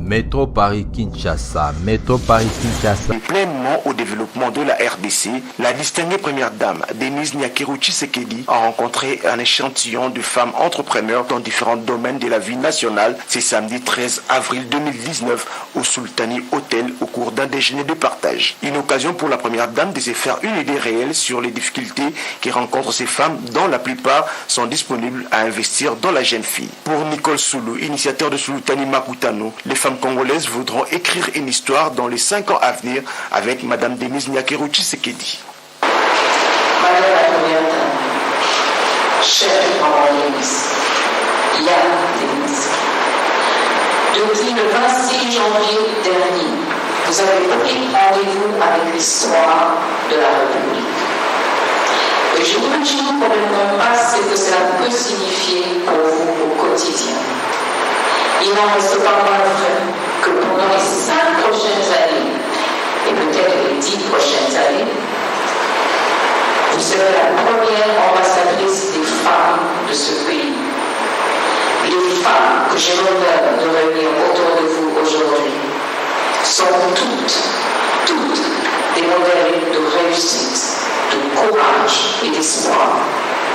Métro Paris-Kinshasa. Pleinement au développement de la RDC, la distinguée première dame, Denise Nyakeru Tshisekedi, a rencontré un échantillon de femmes entrepreneurs dans différents domaines de la vie nationale. C'est samedi 13 avril 2019 au Sultani Hotel au cours d'un déjeuner de partage. Une occasion pour la première dame de se faire une idée réelle sur les difficultés que rencontrent ces femmes dont la plupart sont disponibles à investir dans la jeune fille. Pour Nicole Soulou, initiateur de Sultani Makutano, les femmes congolaises voudront écrire une histoire dans les 5 ans à venir avec Madame Denise Nyakeru Tshisekedi. Madame la première dame, chère maman Denise, Denise, depuis le 26 janvier dernier, vous avez pris rendez-vous avec l'histoire de la République. Et je vous dis probablement pas ce que cela peut signifier pour vous au quotidien. Il n'en reste pas moins vrai que pendant les 5 prochaines années, et peut-être les 10 prochaines années, vous serez la première ambassadrice des femmes de ce pays. Les femmes que j'ai l'honneur de réunir autour de vous aujourd'hui sont toutes des modèles de réussite, de courage et d'espoir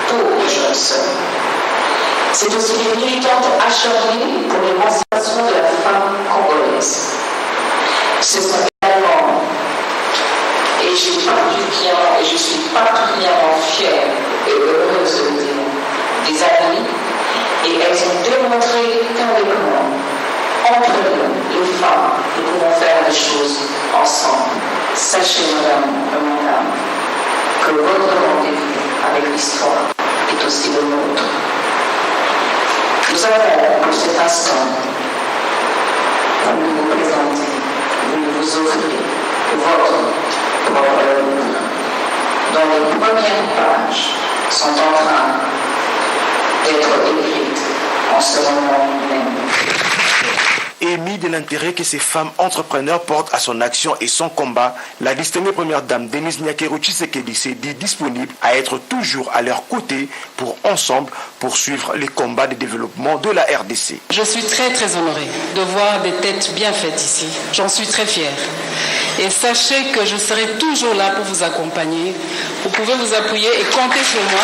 pour les jeunes sœurs. C'est aussi des militantes acharnées pour l'émancipation de la femme congolaise. Ce sont également, et je suis particulièrement fière et heureuse de vous dire, des amies, et elles ont démontré qu'avec moi, entre nous, les femmes, nous pouvons faire des choses ensemble. Sachez, madame, que votre rendez-vous avec l'histoire est aussi le nôtre. Nous avons pour cet instant, comme nous vous présenter, vous offrir votre propre livre, dont les premières pages sont en train d'être écrites en ce moment même. Émis de l'intérêt que ces femmes entrepreneurs portent à son action et son combat, la distinguée première dame Denise Nyakeru Tshisekedi s'est dit disponible à être toujours à leur côté pour ensemble poursuivre les combats de développement de la RDC. Je suis très honorée de voir des têtes bien faites ici. J'en suis très fière. Et sachez que je serai toujours là pour vous accompagner. Vous pouvez vous appuyer et compter sur moi.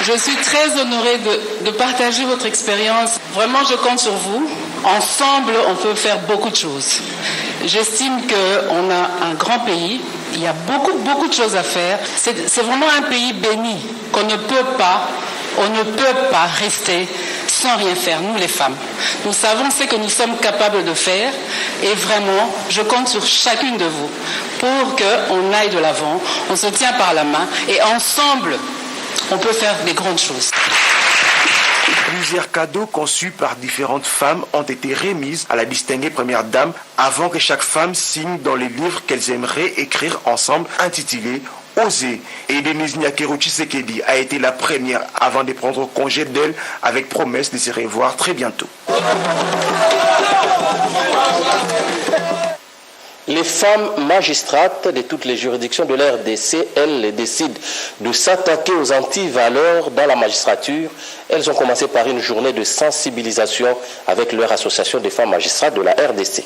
Je suis très honorée de partager votre expérience. Vraiment, je compte sur vous. Ensemble, on peut faire beaucoup de choses. J'estime qu'on a un grand pays. Il y a beaucoup de choses à faire. C'est vraiment un pays béni qu'on ne peut pas rester sans rien faire, nous les femmes. Nous savons ce que nous sommes capables de faire et vraiment, je compte sur chacune de vous pour qu'on aille de l'avant, on se tient par la main et ensemble, on peut faire des grandes choses. Plusieurs cadeaux conçus par différentes femmes ont été remis à la distinguée première dame avant que chaque femme signe dans les livres qu'elles aimeraient écrire ensemble intitulés Oser. Et Denise Nyakeru Tshisekedi a été la première avant de prendre congé d'elle avec promesse de se revoir très bientôt. Les femmes magistrates de toutes les juridictions de la RDC, elles décident de s'attaquer aux antivaleurs dans la magistrature. Elles ont commencé par une journée de sensibilisation avec leur association des femmes magistrates de la RDC.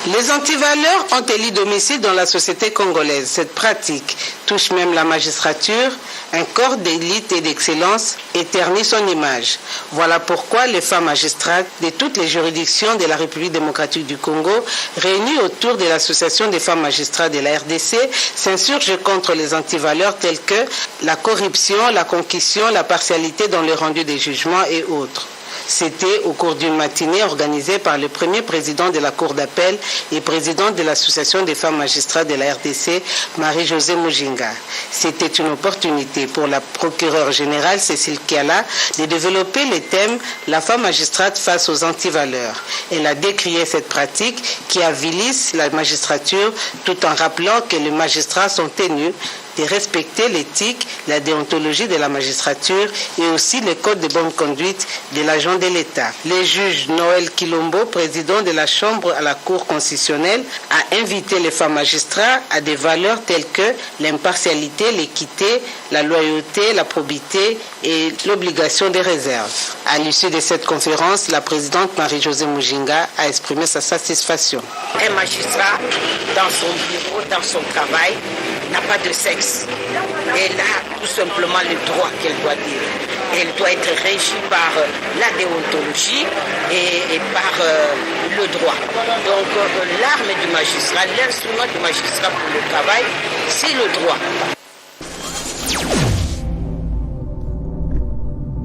Les antivaleurs ont élu domicile dans la société congolaise. Cette pratique touche même la magistrature, un corps d'élite et d'excellence éternit son image. Voilà pourquoi les femmes magistrates de toutes les juridictions de la République démocratique du Congo, réunies autour de l'association des femmes magistrates de la RDC, s'insurgent contre les antivaleurs telles que la corruption, la concussion, la partialité dans le rendu des jugements et autres. C'était au cours d'une matinée organisée par le premier président de la Cour d'appel et présidente de l'Association des femmes magistrates de la RDC, Marie-Josée Mujinga. C'était une opportunité pour la procureure générale Cécile Kiala de développer les thèmes « La femme magistrate face aux antivaleurs ». Elle a décrié cette pratique qui avilisse la magistrature tout en rappelant que les magistrats sont tenus de respecter l'éthique, la déontologie de la magistrature et aussi les codes de bonne conduite de l'agent agents de l'État. Le juge Noël Kilombo, président de la Chambre à la Cour constitutionnelle, a invité les femmes magistrats à des valeurs telles que l'impartialité, l'équité, la loyauté, la probité et l'obligation de réserve. À l'issue de cette conférence, la présidente Marie-Josée Mujinga a exprimé sa satisfaction. Un magistrat, dans son bureau, dans son travail, n'a pas de sexe. Elle a tout simplement le droit qu'elle doit dire. Elle doit être régie par la déontologie et par le droit. Donc l'arme du magistrat, l'instrument du magistrat pour le travail, c'est le droit.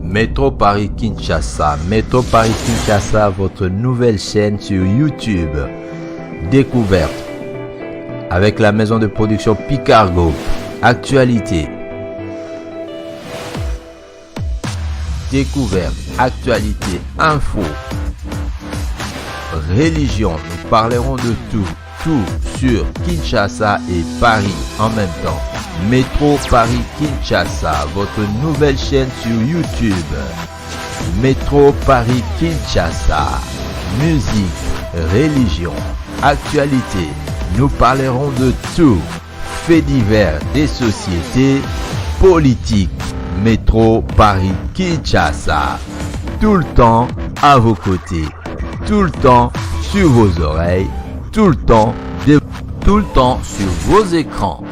Métro Paris Kinshasa. Métro Paris Kinshasa, votre nouvelle chaîne sur YouTube. Découverte. Avec la maison de production Picargo. Actualité. Découverte, actualité, info, religion. Nous parlerons de tout sur Kinshasa et Paris en même temps. Métro Paris Kinshasa, votre nouvelle chaîne sur YouTube. Métro Paris Kinshasa, musique, religion, actualité. Nous parlerons de tout, faits divers des sociétés, politique. Métro Paris Kinshasa, tout le temps à vos côtés, tout le temps sur vos oreilles, tout le temps sur vos écrans.